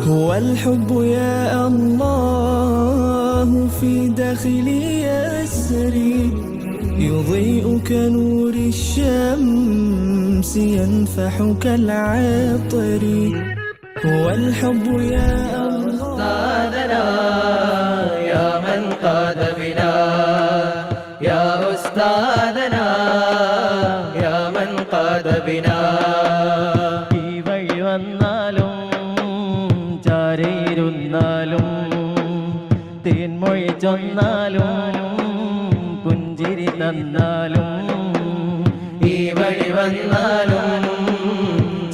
هو الحب يا الله في داخلي يسري يضيء كنور الشمس ينفح كالعطر هو الحب يا الله أستاذنا يا من قاد بنا يا أستاذنا يا من قاد بنا ഈ വഴി വന്നാലും ചാരയിരുന്നാലും തേൻമൊഴി ചൊന്നാലും പുഞ്ചിരി തന്നാലും ഈ വഴി വന്നാലും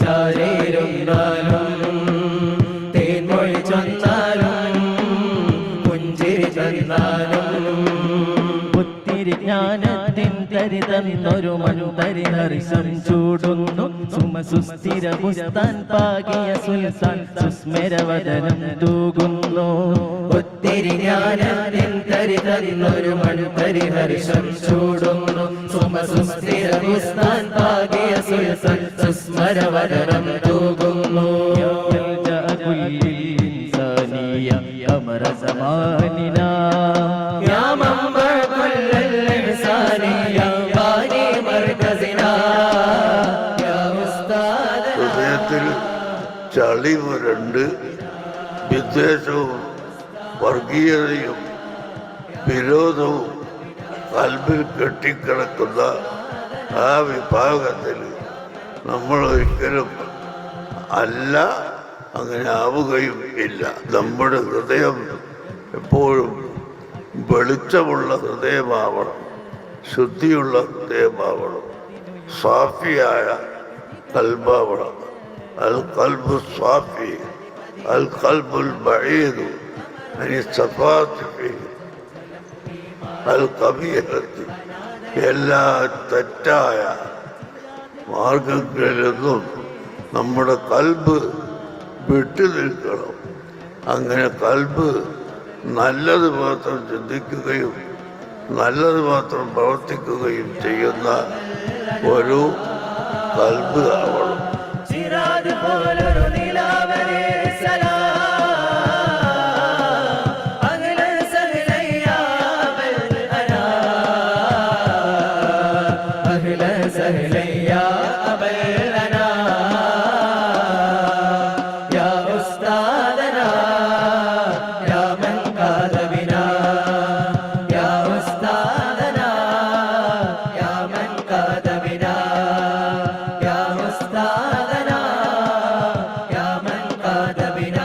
ചാരയിരുന്നാലും തേൻമൊഴി ചൊന്നാലും പുഞ്ചിരി തന്നാലും ഒത്തിരി ജ്ഞാനത്തിൻ തരി തന്നൊരു മനുതരി ഹർഷം ചൂടുന്നു സുമസുസ്ഥിര പുസ്താൻ പാകിയ സുൽത്താൻ സുസ്മരവദനം തൂകുന്നു ഒത്തിരി ജ്ഞാനത്തിൻ തരി തന്നൊരു മനുതരി ഹർഷം ചൂടുന്നു സുമസുസ്ഥിര പുസ്താൻ പാകിയ സുൽത്താൻ സുസ്മരവദനം തൂകുന്നു أمر زماننا يا منبع كل الإحسان يا باني مركزنا يا أستاذ ഹൃദയത്തിൽ ചളി പുരണ്ട് വിദ്വേഷവും വർഗീയതയും വിരോധവും കൽബിൽ കെട്ടിക്കിടക്കുന്ന ആ വിഭാഗത്തിൽ നമ്മൾ ഒരിക്കലും അല്ല, അങ്ങനെ ആവുകയും ഇല്ല. നമ്മുടെ ഹൃദയം എപ്പോഴും വെളിച്ചമുള്ള ഹൃദയമാവണം, ശുദ്ധിയുള്ള ഹൃദയമാവണം, സാഫിയായ കൽബാവണം. അൽ കൽബു സാഫി അൽ കൽബുൽ ബഈദു അനി സഫാത്തി അൽ ഖബീഹത്തി. എല്ലാ തെറ്റായ മാർഗങ്ങളിൽ നിന്നും നമ്മുടെ കൽബ് വിട്ടു നിൽക്കണം. അങ്ങനെ കൽബ് നല്ലത് മാത്രം ചിന്തിക്കുകയും നല്ലത് മാത്രം പ്രവർത്തിക്കുകയും ചെയ്യുന്ന ഒരു കൽബ് ആവണം. يا أستاذنا يا من قاد بنا